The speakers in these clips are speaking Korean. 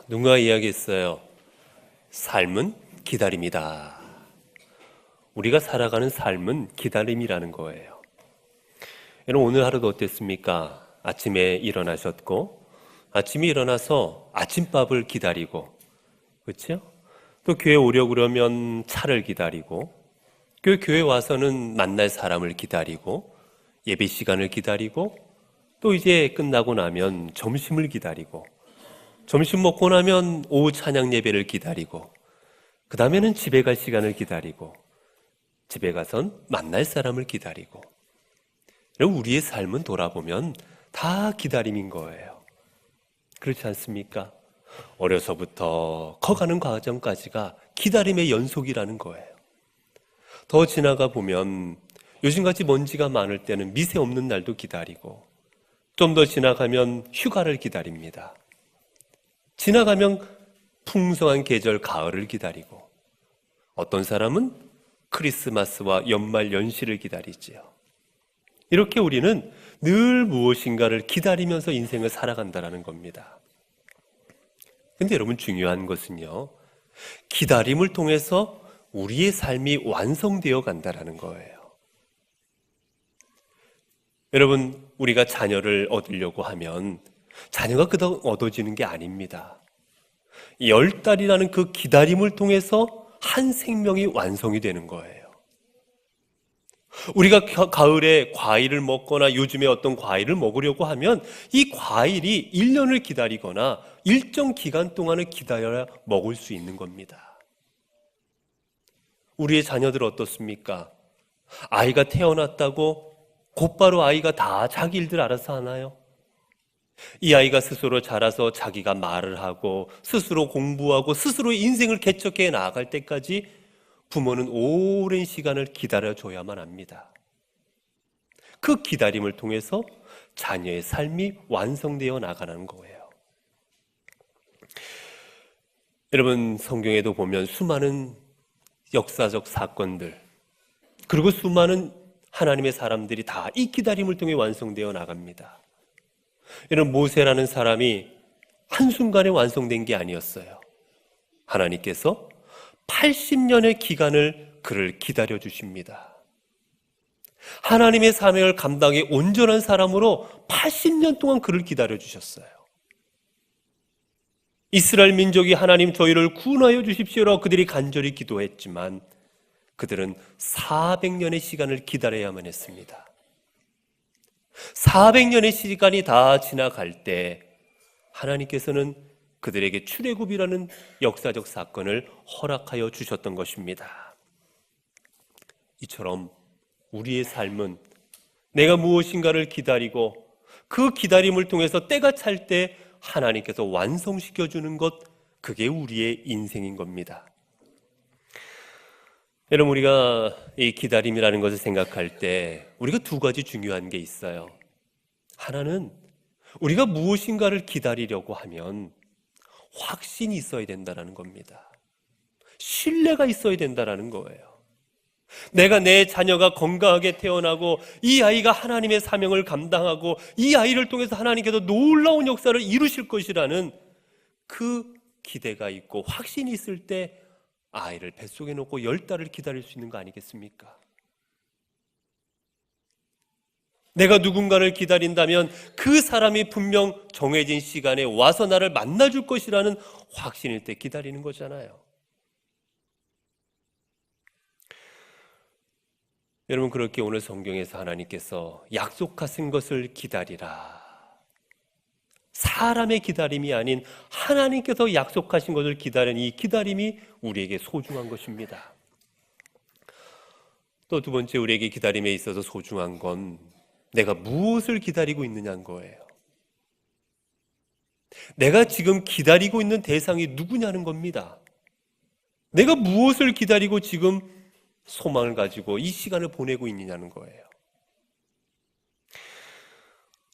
누가 이야기했어요. 삶은 기다림이다. 우리가 살아가는 삶은 기다림이라는 거예요. 여러분, 오늘 하루도 어땠습니까? 아침에 일어나셨고, 아침에 일어나서 아침밥을 기다리고, 그렇죠? 또 교회 오려고 그러면 차를 기다리고, 교회 와서는 만날 사람을 기다리고, 예배 시간을 기다리고, 또 이제 끝나고 나면 점심을 기다리고, 점심 먹고 나면 오후 찬양 예배를 기다리고, 그 다음에는 집에 갈 시간을 기다리고, 집에 가선 만날 사람을 기다리고. 우리의 삶은 돌아보면 다 기다림인 거예요. 그렇지 않습니까? 어려서부터 커가는 과정까지가 기다림의 연속이라는 거예요. 더 지나가 보면 요즘같이 먼지가 많을 때는 미세 없는 날도 기다리고, 좀 더 지나가면 휴가를 기다립니다. 지나가면 풍성한 계절 가을을 기다리고, 어떤 사람은 크리스마스와 연말 연시를 기다리지요. 이렇게 우리는 늘 무엇인가를 기다리면서 인생을 살아간다는 겁니다. 근데 여러분, 중요한 것은요, 기다림을 통해서 우리의 삶이 완성되어 간다는 거예요. 여러분, 우리가 자녀를 얻으려고 하면 자녀가 그덕 얻어지는 게 아닙니다. 10달이라는 그 기다림을 통해서 한 생명이 완성이 되는 거예요. 우리가 가을에 과일을 먹거나 요즘에 어떤 과일을 먹으려고 하면 이 과일이 1년을 기다리거나 일정 기간 동안을 기다려야 먹을 수 있는 겁니다. 우리의 자녀들 어떻습니까? 아이가 태어났다고 곧바로 아이가 다 자기 일들 알아서 하나요? 이 아이가 스스로 자라서 자기가 말을 하고 스스로 공부하고 스스로 인생을 개척해 나아갈 때까지 부모는 오랜 시간을 기다려줘야만 합니다. 그 기다림을 통해서 자녀의 삶이 완성되어 나가는 거예요. 여러분, 성경에도 보면 수많은 역사적 사건들, 그리고 수많은 하나님의 사람들이 다 이 기다림을 통해 완성되어 나갑니다. 이런 모세라는 사람이 한순간에 완성된 게 아니었어요. 하나님께서 80년의 기간을 그를 기다려 주십니다. 하나님의 사명을 감당해 온전한 사람으로 80년 동안 그를 기다려 주셨어요. 이스라엘 민족이 하나님 저희를 구원하여 주십시오라고 그들이 간절히 기도했지만 그들은 400년의 시간을 기다려야만 했습니다. 400년의 시간이 다 지나갈 때 하나님께서는 그들에게 출애굽이라는 역사적 사건을 허락하여 주셨던 것입니다. 이처럼 우리의 삶은 내가 무엇인가를 기다리고 그 기다림을 통해서 때가 찰 때 하나님께서 완성시켜 주는 것, 그게 우리의 인생인 겁니다. 여러분, 우리가 이 기다림이라는 것을 생각할 때 우리가 두 가지 중요한 게 있어요. 하나는 우리가 무엇인가를 기다리려고 하면 확신이 있어야 된다는 겁니다. 신뢰가 있어야 된다는 거예요. 내가 내 자녀가 건강하게 태어나고 이 아이가 하나님의 사명을 감당하고 이 아이를 통해서 하나님께서 놀라운 역사를 이루실 것이라는 그 기대가 있고 확신이 있을 때 아이를 뱃속에 놓고 10달을 기다릴 수 있는 거 아니겠습니까? 내가 누군가를 기다린다면 그 사람이 분명 정해진 시간에 와서 나를 만나줄 것이라는 확신일 때 기다리는 거잖아요. 여러분, 그렇게 오늘 성경에서 하나님께서 약속하신 것을 기다리라. 사람의 기다림이 아닌 하나님께서 약속하신 것을 기다리는 이 기다림이 우리에게 소중한 것입니다. 또 두 번째, 우리에게 기다림에 있어서 소중한 건 내가 무엇을 기다리고 있느냐는 거예요. 내가 지금 기다리고 있는 대상이 누구냐는 겁니다. 내가 무엇을 기다리고 지금 소망을 가지고 이 시간을 보내고 있느냐는 거예요.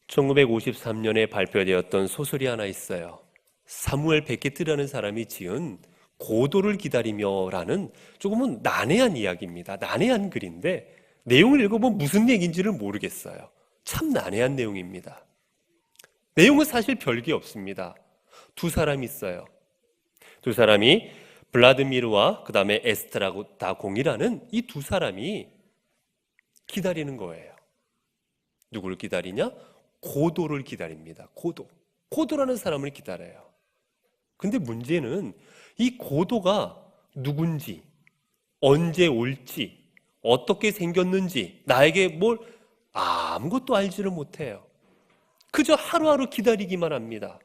1953년에 발표되었던 소설이 하나 있어요. 사무엘 베케트라는 사람이 지은 고도를 기다리며라는 조금은 난해한 이야기입니다. 난해한 글인데 내용을 읽어보면 무슨 얘기인지를 모르겠어요. 참 난해한 내용입니다. 내용은 사실 별게 없습니다. 두 사람이 있어요. 두 사람이 블라드미르와 그 다음에 에스트라다공이라는 이 두 사람이 기다리는 거예요. 누구를 기다리냐? 고도를 기다립니다. 고도라는 사람을 기다려요. 근데 문제는 이 고도가 누군지, 언제 올지, 어떻게 생겼는지 나에게 뭘 아무것도 알지를 못해요. 그저 하루하루 기다리기만 합니다.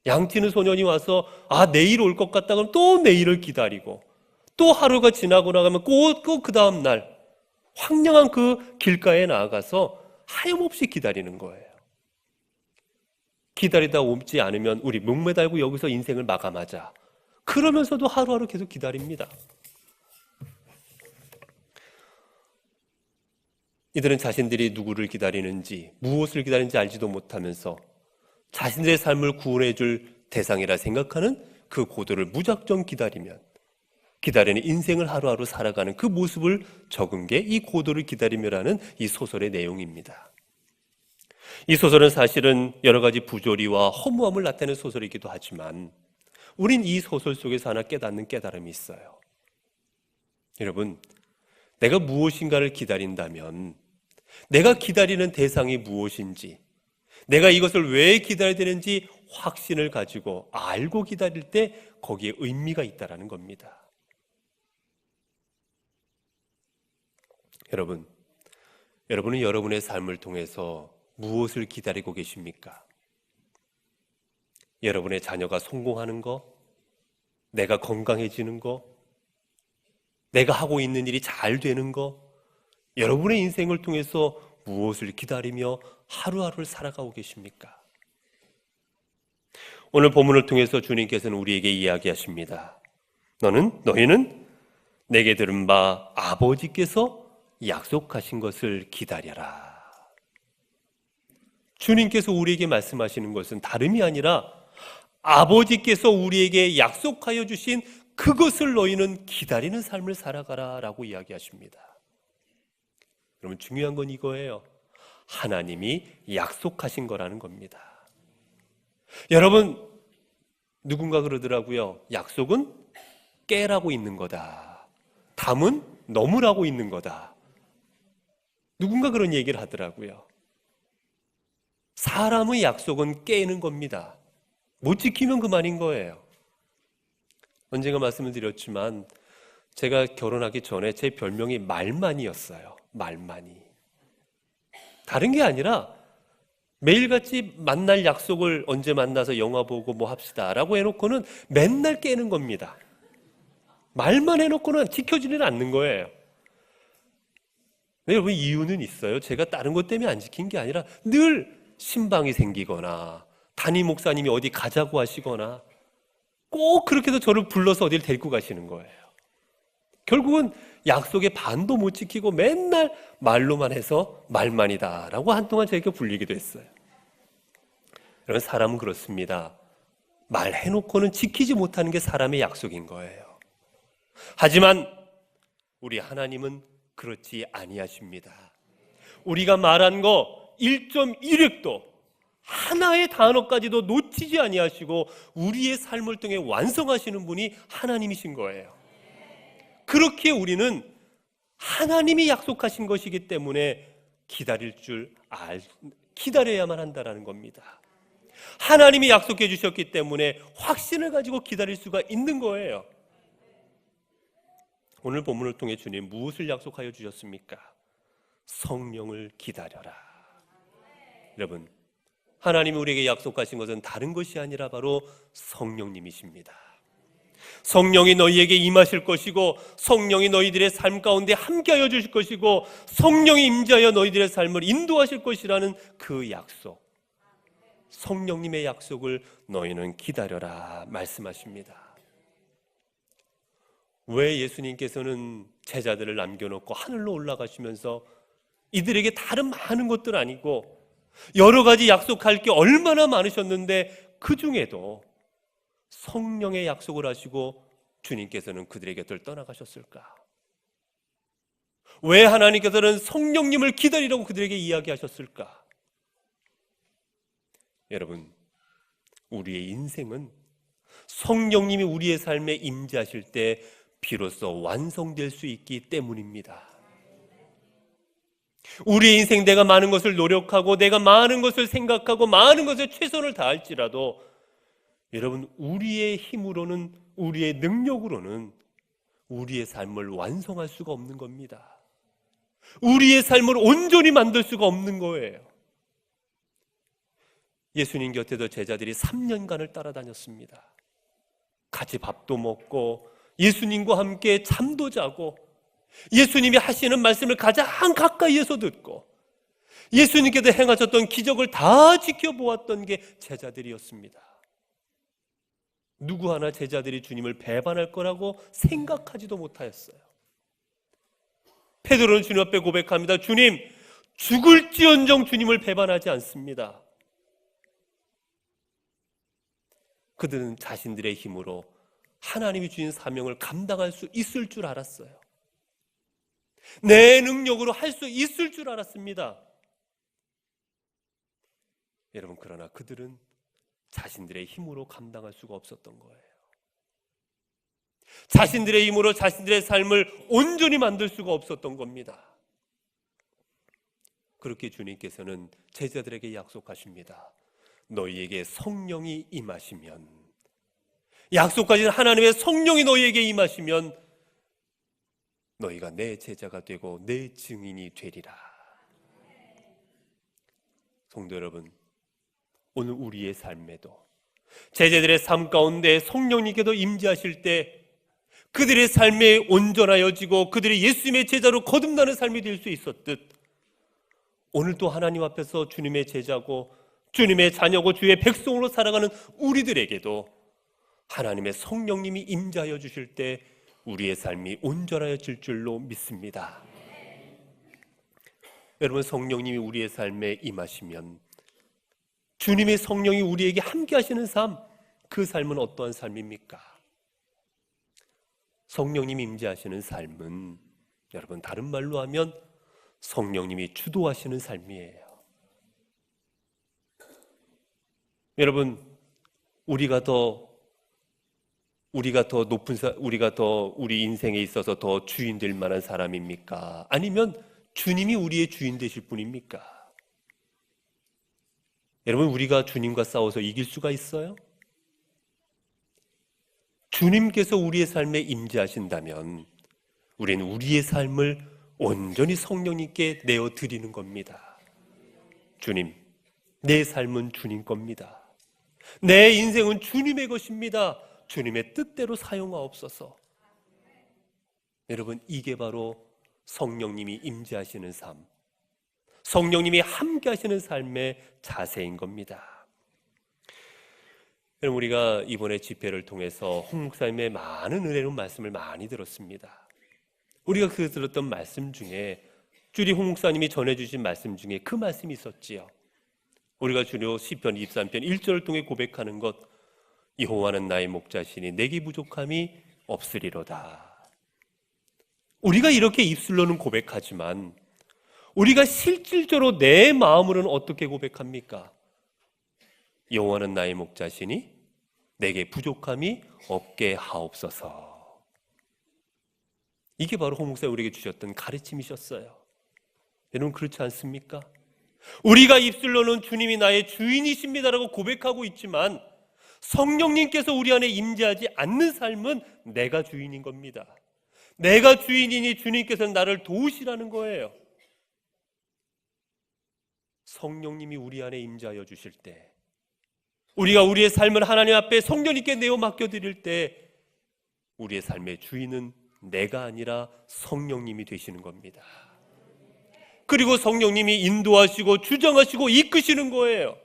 양치는 소년이 와서 내일 올 것 같다 그러면 또 내일을 기다리고, 또 하루가 지나고 나가면 꼭 그 다음 날 황량한 그 길가에 나아가서 하염없이 기다리는 거예요. 기다리다 오지 않으면 우리 목매달고 여기서 인생을 마감하자, 그러면서도 하루하루 계속 기다립니다. 이들은 자신들이 누구를 기다리는지, 무엇을 기다리는지 알지도 못하면서 자신들의 삶을 구원해 줄 대상이라 생각하는 그 고도를 무작정 기다리면, 기다리는 인생을 하루하루 살아가는 그 모습을 적은 게 이 고도를 기다리며라는 이 소설의 내용입니다. 이 소설은 사실은 여러 가지 부조리와 허무함을 나타내는 소설이기도 하지만 우린 이 소설 속에서 하나 깨닫는 깨달음이 있어요. 여러분, 내가 무엇인가를 기다린다면 내가 기다리는 대상이 무엇인지, 내가 이것을 왜 기다려야 되는지 확신을 가지고 알고 기다릴 때 거기에 의미가 있다는 겁니다. 여러분은 여러분의 삶을 통해서 무엇을 기다리고 계십니까? 여러분의 자녀가 성공하는 거, 내가 건강해지는 거, 내가 하고 있는 일이 잘 되는 거, 여러분의 인생을 통해서 무엇을 기다리며 하루하루를 살아가고 계십니까? 오늘 본문을 통해서 주님께서는 우리에게 이야기하십니다. 너희는 내게 들은 바 아버지께서 약속하신 것을 기다려라. 주님께서 우리에게 말씀하시는 것은 다름이 아니라 아버지께서 우리에게 약속하여 주신 그것을 너희는 기다리는 삶을 살아가라 라고 이야기하십니다. 그러면 중요한 건 이거예요. 하나님이 약속하신 거라는 겁니다. 여러분, 누군가 그러더라고요. 약속은 깨라고 있는 거다. 담은 넘으라고 있는 거다. 누군가 그런 얘기를 하더라고요. 사람의 약속은 깨는 겁니다. 못 지키면 그만인 거예요. 언젠가 말씀을 드렸지만 제가 결혼하기 전에 제 별명이 말만이었어요. 말만이. 다른 게 아니라 매일같이 만날 약속을 언제 만나서 영화 보고 뭐 합시다 라고 해놓고는 맨날 깨는 겁니다. 말만 해놓고는 지켜지는 않는 거예요. 여러분, 이유는 있어요. 제가 다른 것 때문에 안 지킨 게 아니라 늘 신방이 생기거나 담임 목사님이 어디 가자고 하시거나 꼭 그렇게 해서 저를 불러서 어디를 데리고 가시는 거예요. 결국은 약속의 반도 못 지키고 맨날 말로만 해서 말만이다라고 한동안 저에게 불리기도 했어요. 여러분, 사람은 그렇습니다. 말해놓고는 지키지 못하는 게 사람의 약속인 거예요. 하지만 우리 하나님은 그렇지 아니하십니다. 우리가 말한 거 1.1획도 하나의 단어까지도 놓치지 아니하시고 우리의 삶을 통해 완성하시는 분이 하나님이신 거예요. 그렇게 우리는 하나님이 약속하신 것이기 때문에 기다려야만 한다는 겁니다. 하나님이 약속해 주셨기 때문에 확신을 가지고 기다릴 수가 있는 거예요. 오늘 본문을 통해 주님 무엇을 약속하여 주셨습니까? 성령을 기다려라. 여러분, 하나님이 우리에게 약속하신 것은 다른 것이 아니라 바로 성령님이십니다. 성령이 너희에게 임하실 것이고 성령이 너희들의 삶 가운데 함께하여 주실 것이고 성령이 임재하여 너희들의 삶을 인도하실 것이라는 그 약속, 성령님의 약속을 너희는 기다려라 말씀하십니다. 왜 예수님께서는 제자들을 남겨놓고 하늘로 올라가시면서 이들에게 다른 많은 것들 아니고 여러 가지 약속할 게 얼마나 많으셨는데 그 중에도 성령의 약속을 하시고 주님께서는 그들의 곁을 떠나가셨을까? 왜 하나님께서는 성령님을 기다리라고 그들에게 이야기하셨을까? 여러분, 우리의 인생은 성령님이 우리의 삶에 임재하실 때 비로소 완성될 수 있기 때문입니다. 우리의 인생 내가 많은 것을 노력하고 내가 많은 것을 생각하고 많은 것에 최선을 다할지라도 여러분, 우리의 힘으로는, 우리의 능력으로는 우리의 삶을 완성할 수가 없는 겁니다. 우리의 삶을 온전히 만들 수가 없는 거예요. 예수님 곁에도 제자들이 3년간을 따라다녔습니다. 같이 밥도 먹고 예수님과 함께 잠도 자고 예수님이 하시는 말씀을 가장 가까이에서 듣고 예수님께서 행하셨던 기적을 다 지켜보았던 게 제자들이었습니다. 누구 하나 제자들이 주님을 배반할 거라고 생각하지도 못하였어요. 베드로는 주님 앞에 고백합니다. 주님, 죽을지언정 주님을 배반하지 않습니다. 그들은 자신들의 힘으로 하나님이 주신 사명을 감당할 수 있을 줄 알았어요. 내 능력으로 할 수 있을 줄 알았습니다. 여러분, 그러나 그들은 자신들의 힘으로 감당할 수가 없었던 거예요. 자신들의 힘으로 자신들의 삶을 온전히 만들 수가 없었던 겁니다. 그렇게 주님께서는 제자들에게 약속하십니다. 너희에게 성령이 임하시면, 약속하신 하나님의 성령이 너희에게 임하시면 너희가 내 제자가 되고 내 증인이 되리라. 성도 여러분, 오늘 우리의 삶에도 제자들의 삶 가운데 성령님께도 임재하실 때 그들의 삶에 온전하여지고 그들이 예수님의 제자로 거듭나는 삶이 될 수 있었듯 오늘도 하나님 앞에서 주님의 제자고 주님의 자녀고 주의 백성으로 살아가는 우리들에게도 하나님의 성령님이 임재하여 주실 때 우리의 삶이 온전하여질 줄로 믿습니다. 여러분, 성령님이 우리의 삶에 임하시면 주님의 성령이 우리에게 함께 하시는 삶, 그 삶은 어떠한 삶입니까? 성령님이 임재하시는 삶은 여러분, 다른 말로 하면 성령님이 주도하시는 삶이에요. 여러분, 우리가 더 우리 인생에 있어서 더 주인 될 만한 사람입니까? 아니면 주님이 우리의 주인 되실 분입니까? 여러분, 우리가 주님과 싸워서 이길 수가 있어요? 주님께서 우리의 삶에 임재하신다면 우리는 우리의 삶을 온전히 성령님께 내어드리는 겁니다. 주님, 내 삶은 주님 겁니다. 내 인생은 주님의 것입니다. 주님의 뜻대로 사용하옵소서. 여러분, 이게 바로 성령님이 임재하시는 삶, 성령님이 함께 하시는 삶의 자세인 겁니다. 여러분, 우리가 이번에 집회를 통해서 홍 목사님의 많은 은혜로운 말씀을 많이 들었습니다. 우리가 그 들었던 말씀 중에 주리 홍 목사님이 전해주신 말씀 중에 그 말씀이 있었지요. 우리가 주로 시편 23편 1절을 통해 고백하는 것, 여호와는 나의 목자시니 내게 부족함이 없으리로다. 우리가 이렇게 입술로는 고백하지만 우리가 실질적으로 내 마음으로는 어떻게 고백합니까? 여호와는 나의 목자시니 내게 부족함이 없게 하옵소서. 이게 바로 홍 목사님 우리에게 주셨던 가르침이셨어요. 여러분, 그렇지 않습니까? 우리가 입술로는 주님이 나의 주인이십니다라고 고백하고 있지만 성령님께서 우리 안에 임재하지 않는 삶은 내가 주인인 겁니다. 내가 주인이니 주님께서는 나를 도우시라는 거예요. 성령님이 우리 안에 임재하여 주실 때, 우리가 우리의 삶을 하나님 앞에 성령님께 내어 맡겨드릴 때 우리의 삶의 주인은 내가 아니라 성령님이 되시는 겁니다. 그리고 성령님이 인도하시고 주장하시고 이끄시는 거예요.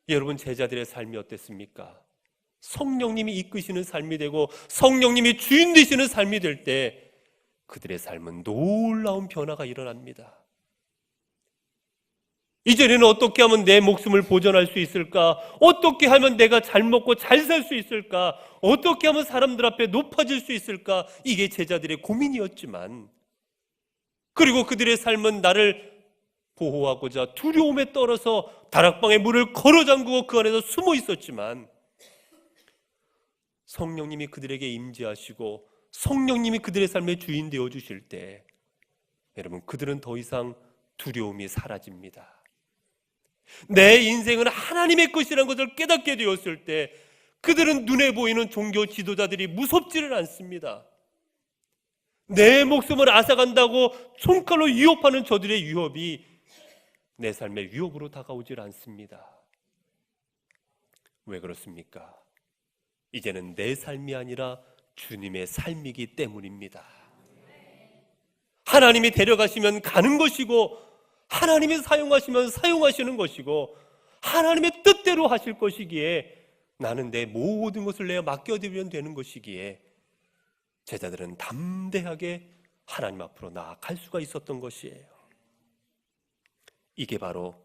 여러분, 제자들의 삶이 어땠습니까? 성령님이 이끄시는 삶이 되고 성령님이 주인 되시는 삶이 될 때 그들의 삶은 놀라운 변화가 일어납니다. 이전에는 어떻게 하면 내 목숨을 보존할 수 있을까? 어떻게 하면 내가 잘 먹고 잘 살 수 있을까? 어떻게 하면 사람들 앞에 높아질 수 있을까? 이게 제자들의 고민이었지만, 그리고 그들의 삶은 나를 보호하고자 두려움에 떨어서 다락방에 문을 걸어 잠그고 그 안에서 숨어 있었지만 성령님이 그들에게 임재하시고 성령님이 그들의 삶의 주인 되어 주실 때 여러분, 그들은 더 이상 두려움이 사라집니다. 내 인생은 하나님의 것이라는 것을 깨닫게 되었을 때 그들은 눈에 보이는 종교 지도자들이 무섭지를 않습니다. 내 목숨을 앗아간다고 손칼로 위협하는 저들의 위협이 내 삶의 위협으로 다가오질 않습니다. 왜 그렇습니까? 이제는 내 삶이 아니라 주님의 삶이기 때문입니다. 하나님이 데려가시면 가는 것이고 하나님이 사용하시면 사용하시는 것이고 하나님의 뜻대로 하실 것이기에 나는 내 모든 것을 내가 맡겨드리면 되는 것이기에 제자들은 담대하게 하나님 앞으로 나아갈 수가 있었던 것이에요. 이게 바로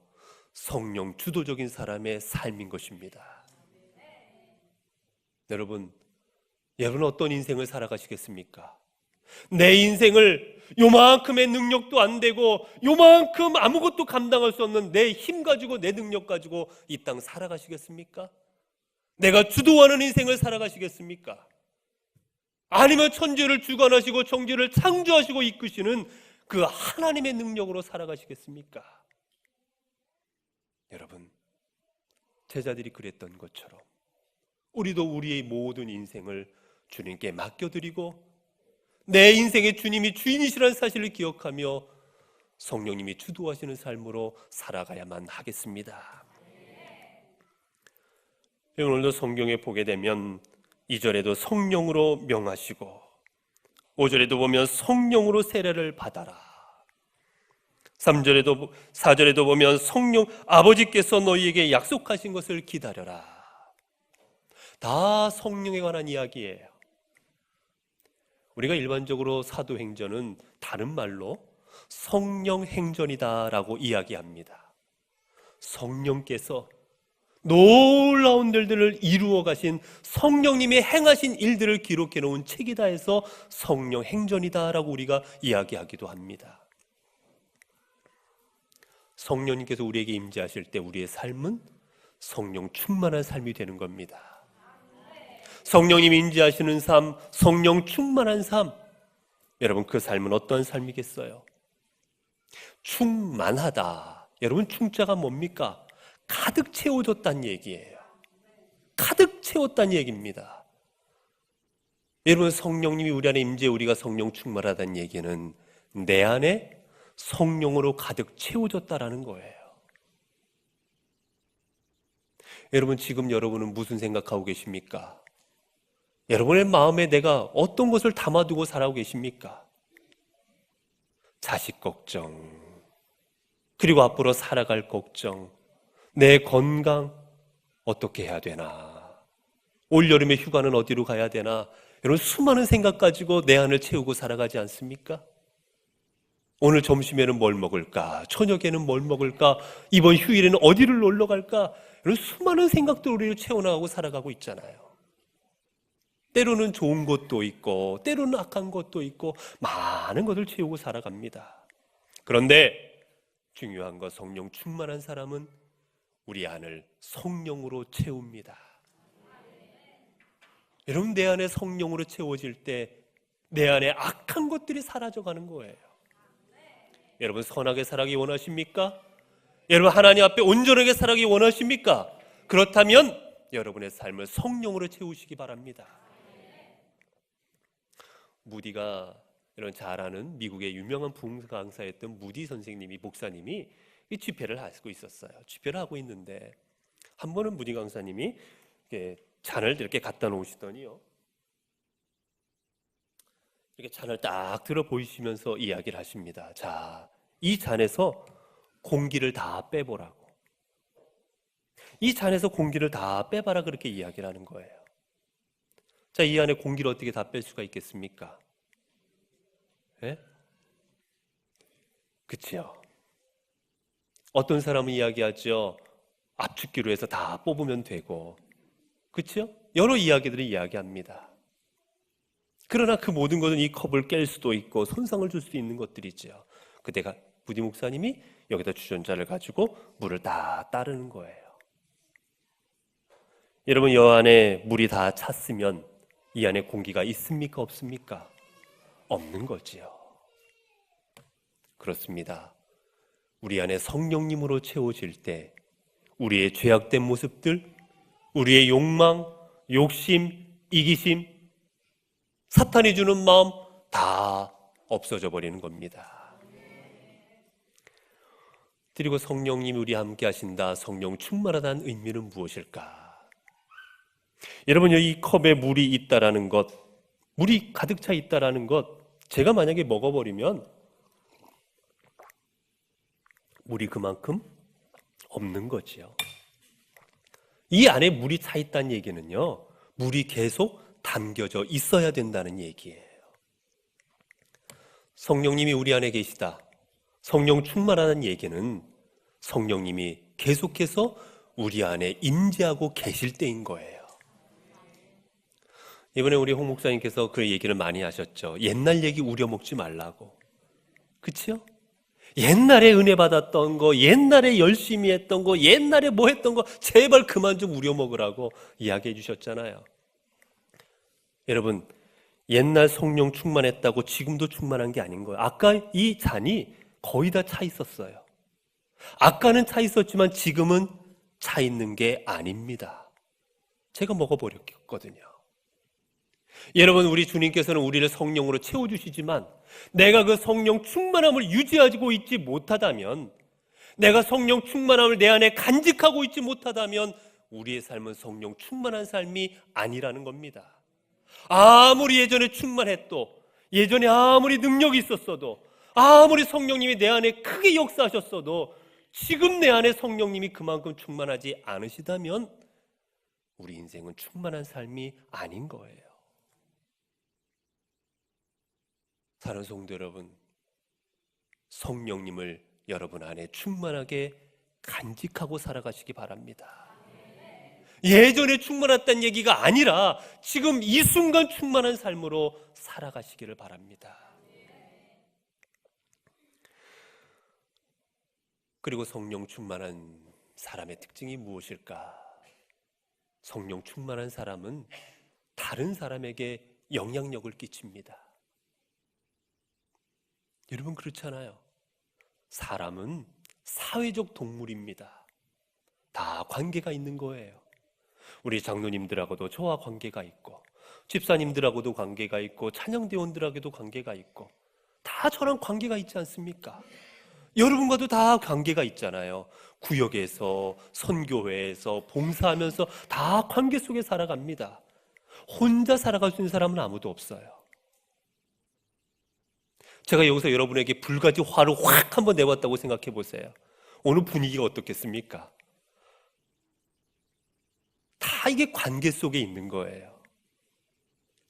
성령 주도적인 사람의 삶인 것입니다. 여러분 어떤 인생을 살아가시겠습니까? 내 인생을 요만큼의 능력도 안 되고 요만큼 아무것도 감당할 수 없는 내 힘 가지고 내 능력 가지고 이 땅 살아가시겠습니까? 내가 주도하는 인생을 살아가시겠습니까? 아니면 천지를 주관하시고 천지를 창조하시고 이끄시는 그 하나님의 능력으로 살아가시겠습니까? 여러분, 제자들이 그랬던 것처럼 우리도 우리의 모든 인생을 주님께 맡겨드리고 내 인생의 주님이 주인이시라는 사실을 기억하며 성령님이 주도하시는 삶으로 살아가야만 하겠습니다. 오늘도 성경에 보게 되면 2절에도 성령으로 명하시고 5절에도 보면 성령으로 세례를 받아라. 4절에도 보면 성령 아버지께서 너희에게 약속하신 것을 기다려라. 다 성령에 관한 이야기예요. 우리가 일반적으로 사도행전은 다른 말로 성령행전이다라고 이야기합니다. 성령께서 놀라운 일들을 이루어 가신 성령님이 행하신 일들을 기록해 놓은 책이다 해서 성령행전이다라고 우리가 이야기하기도 합니다. 성령님께서 우리에게 임재하실 때 우리의 삶은 성령 충만한 삶이 되는 겁니다. 성령님이 임재하시는 삶, 성령 충만한 삶, 여러분 그 삶은 어떤 삶이겠어요? 충만하다. 여러분 충자가 뭡니까? 가득 채워졌다는 얘기예요. 가득 채웠다는 얘기입니다. 여러분 성령님이 우리 안에 임재 우리가 성령 충만하다는 얘기는 내 안에 성령으로 가득 채워졌다라는 거예요. 여러분 지금 여러분은 무슨 생각하고 계십니까? 여러분의 마음에 내가 어떤 것을 담아두고 살아오고 계십니까? 자식 걱정, 그리고 앞으로 살아갈 걱정, 내 건강 어떻게 해야 되나, 올여름에 휴가는 어디로 가야 되나, 이런 수많은 생각 가지고 내 안을 채우고 살아가지 않습니까? 오늘 점심에는 뭘 먹을까, 저녁에는 뭘 먹을까, 이번 휴일에는 어디를 놀러 갈까, 이런 수많은 생각들을 우리를 채워나가고 살아가고 있잖아요. 때로는 좋은 것도 있고 때로는 악한 것도 있고 많은 것을 채우고 살아갑니다. 그런데 중요한 것, 성령 충만한 사람은 우리 안을 성령으로 채웁니다. 여러분 내 안에 성령으로 채워질 때 내 안에 악한 것들이 사라져가는 거예요. 여러분 선하게 살아가기 원하십니까? 여러분 하나님 앞에 온전하게 살아가기 원하십니까? 그렇다면 여러분의 삶을 성령으로 채우시기 바랍니다. 무디가 이런 잘 아는 미국의 유명한 부흥 강사였던 무디 선생님이 목사님이 이 집회를 하고 있었어요. 집회를 하고 있는데 한 번은 무디 강사님이 잔을 이렇게 갖다 놓으시더니요, 이렇게 잔을 딱 들어 보이시면서 이야기를 하십니다. 자, 이 잔에서 공기를 다 빼보라고. 이 잔에서 공기를 다 빼봐라 그렇게 이야기를 하는 거예요. 자, 이 안에 공기를 어떻게 다 뺄 수가 있겠습니까? 예? 그치요? 어떤 사람은 이야기하죠. 압축기로 해서 다 뽑으면 되고, 그치요? 여러 이야기들을 이야기합니다. 그러나 그 모든 것은 이 컵을 깰 수도 있고 손상을 줄 수도 있는 것들이죠. 그때가 부디 목사님이 여기다 주전자를 가지고 물을 다 따르는 거예요. 여러분, 이 안에 물이 다 찼으면 이 안에 공기가 있습니까? 없습니까? 없는 거지요. 그렇습니다. 우리 안에 성령님으로 채워질 때 우리의 죄악된 모습들, 우리의 욕망, 욕심, 이기심, 사탄이 주는 마음 다 없어져 버리는 겁니다. 그리고 성령님이 우리 함께 하신다, 성령 충만하다는 의미는 무엇일까? 여러분, 이 컵에 물이 있다라는 것, 물이 가득 차 있다라는 것, 제가 만약에 먹어버리면 물이 그만큼 없는 거지요. 이 안에 물이 차 있다는 얘기는요, 물이 계속 담겨져 있어야 된다는 얘기예요. 성령님이 우리 안에 계시다, 성령 충만하다는 얘기는 성령님이 계속해서 우리 안에 임재하고 계실 때인 거예요. 이번에 우리 홍 목사님께서 그 얘기를 많이 하셨죠. 옛날 얘기 우려먹지 말라고. 그치요? 옛날에 은혜 받았던 거, 옛날에 열심히 했던 거, 옛날에 뭐 했던 거 제발 그만 좀 우려먹으라고 이야기해 주셨잖아요. 여러분, 옛날 성령 충만했다고 지금도 충만한 게 아닌 거예요. 아까 이 잔이 거의 다 차 있었어요. 아까는 차 있었지만 지금은 차 있는 게 아닙니다. 제가 먹어버렸거든요. 여러분, 우리 주님께서는 우리를 성령으로 채워주시지만 내가 그 성령 충만함을 유지하고 있지 못하다면, 내가 성령 충만함을 내 안에 간직하고 있지 못하다면 우리의 삶은 성령 충만한 삶이 아니라는 겁니다. 아무리 예전에 충만했도, 예전에 아무리 능력이 있었어도, 아무리 성령님이 내 안에 크게 역사하셨어도 지금 내 안에 성령님이 그만큼 충만하지 않으시다면 우리 인생은 충만한 삶이 아닌 거예요. 사랑하는 성도 여러분, 성령님을 여러분 안에 충만하게 간직하고 살아가시기 바랍니다. 예전에 충만했다는 얘기가 아니라 지금 이 순간 충만한 삶으로 살아가시기를 바랍니다. 그리고 성령 충만한 사람의 특징이 무엇일까? 성령 충만한 사람은 다른 사람에게 영향력을 끼칩니다. 여러분, 그렇잖아요. 사람은 사회적 동물입니다. 다 관계가 있는 거예요. 우리 장로님들하고도 저와 관계가 있고, 집사님들하고도 관계가 있고, 찬양대원들하고도 관계가 있고, 다 저랑 관계가 있지 않습니까? 여러분과도 다 관계가 있잖아요. 구역에서, 선교회에서, 봉사하면서 다 관계 속에 살아갑니다. 혼자 살아갈 수 있는 사람은 아무도 없어요. 제가 여기서 여러분에게 불가지 화를 확 한번 내봤다고 생각해 보세요. 오늘 분위기가 어떻겠습니까? 다 이게 관계 속에 있는 거예요.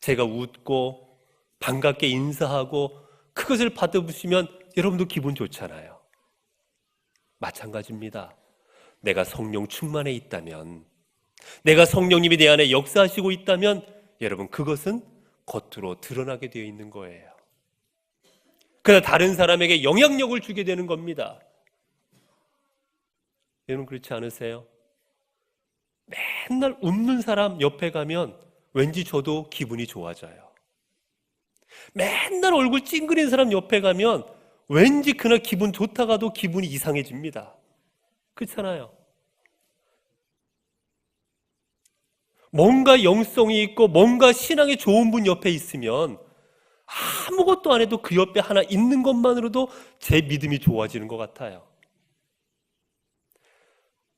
제가 웃고 반갑게 인사하고 그것을 받아보시면 여러분도 기분 좋잖아요. 마찬가지입니다. 내가 성령 충만해 있다면, 내가 성령님이 내 안에 역사하시고 있다면 여러분, 그것은 겉으로 드러나게 되어 있는 거예요. 그러나 다른 사람에게 영향력을 주게 되는 겁니다. 여러분, 그렇지 않으세요? 맨날 웃는 사람 옆에 가면 왠지 저도 기분이 좋아져요. 맨날 얼굴 찡그린 사람 옆에 가면 왠지 그날 기분 좋다가도 기분이 이상해집니다. 그렇잖아요. 뭔가 영성이 있고 뭔가 신앙이 좋은 분 옆에 있으면 아무것도 안 해도 그 옆에 하나 있는 것만으로도 제 믿음이 좋아지는 것 같아요.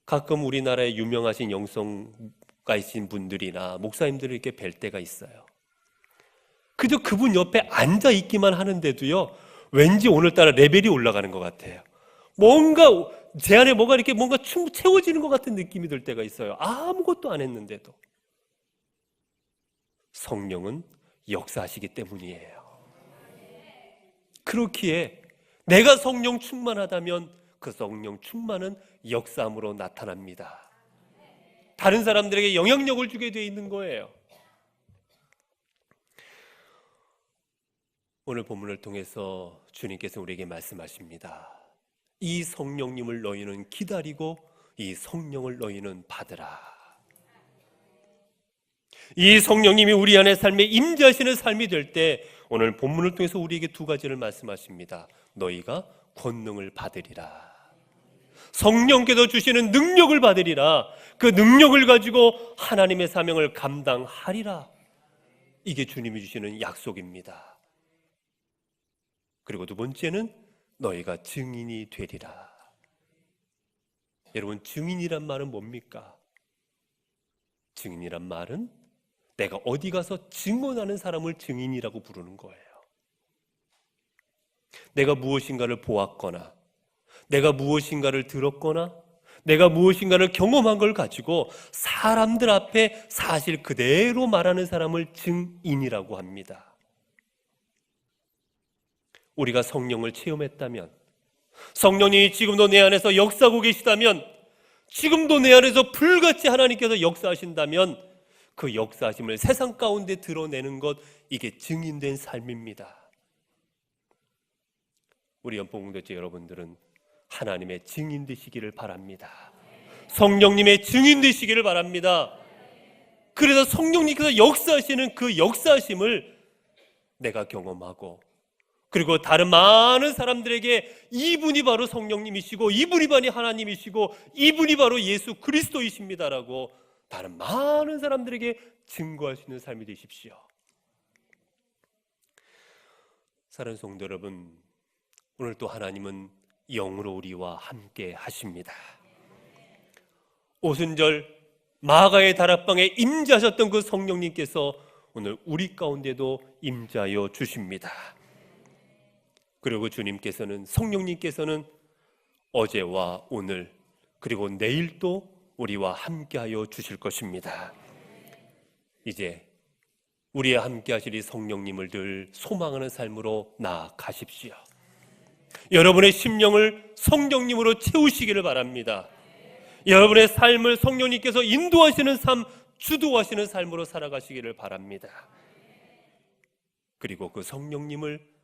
가끔 우리나라에 유명하신 영성가이신 분들이나 목사님들을 이렇게 뵐 때가 있어요. 그저 그분 옆에 앉아 있기만 하는데도요, 왠지 오늘따라 레벨이 올라가는 것 같아요. 뭔가 제 안에 뭐가 이렇게 뭔가 채워지는 것 같은 느낌이 들 때가 있어요. 아무것도 안 했는데도. 성령은 역사하시기 때문이에요. 그렇기에 내가 성령 충만하다면 그 성령 충만은 역사함으로 나타납니다. 다른 사람들에게 영향력을 주게 되어 있는 거예요. 오늘 본문을 통해서 주님께서 우리에게 말씀하십니다. 이 성령님을 너희는 기다리고 이 성령을 너희는 받으라. 이 성령님이 우리 안의 삶에 임재하시는 삶이 될 때 오늘 본문을 통해서 우리에게 두 가지를 말씀하십니다. 너희가 권능을 받으리라. 성령께서 주시는 능력을 받으리라. 그 능력을 가지고 하나님의 사명을 감당하리라. 이게 주님이 주시는 약속입니다. 그리고 두 번째는 너희가 증인이 되리라. 여러분, 증인이란 말은 뭡니까? 증인이란 말은 내가 어디 가서 증언하는 사람을 증인이라고 부르는 거예요. 내가 무엇인가를 보았거나 내가 무엇인가를 들었거나 내가 무엇인가를 경험한 걸 가지고 사람들 앞에 사실 그대로 말하는 사람을 증인이라고 합니다. 우리가 성령을 체험했다면, 성령님이 지금도 내 안에서 역사하고 계시다면, 지금도 내 안에서 불같이 하나님께서 역사하신다면 그 역사하심을 세상 가운데 드러내는 것, 이게 증인된 삶입니다. 우리 연봉공동체 여러분들은 하나님의 증인 되시기를 바랍니다. 성령님의 증인 되시기를 바랍니다. 그래서 성령님께서 역사하시는 그 역사하심을 내가 경험하고, 그리고 다른 많은 사람들에게 이분이 바로 성령님이시고 이분이 바로 하나님이시고 이분이 바로 예수 그리스도이십니다라고 다른 많은 사람들에게 증거할 수 있는 삶이 되십시오. 사랑하는 성도 여러분, 오늘 또 하나님은 영으로 우리와 함께 하십니다. 오순절 마가의 다락방에 임재하셨던 그 성령님께서 오늘 우리 가운데도 임재하여 주십니다. 그리고 주님께서는, 성령님께서는 어제와 오늘 그리고 내일도 우리와 함께하여 주실 것입니다. 이제 우리와 함께하실 이 성령님을 늘 소망하는 삶으로 나아가십시오. 여러분의 심령을 성령님으로 채우시기를 바랍니다. 여러분의 삶을 성령님께서 인도하시는 삶, 주도하시는 삶으로 살아가시기를 바랍니다. 그리고 그 성령님을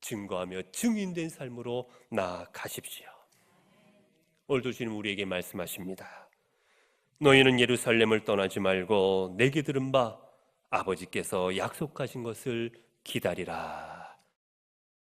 증거하며 증인된 삶으로 나아가십시오. 오늘도 주님 우리에게 말씀하십니다. 너희는 예루살렘을 떠나지 말고 내게 들은 바 아버지께서 약속하신 것을 기다리라.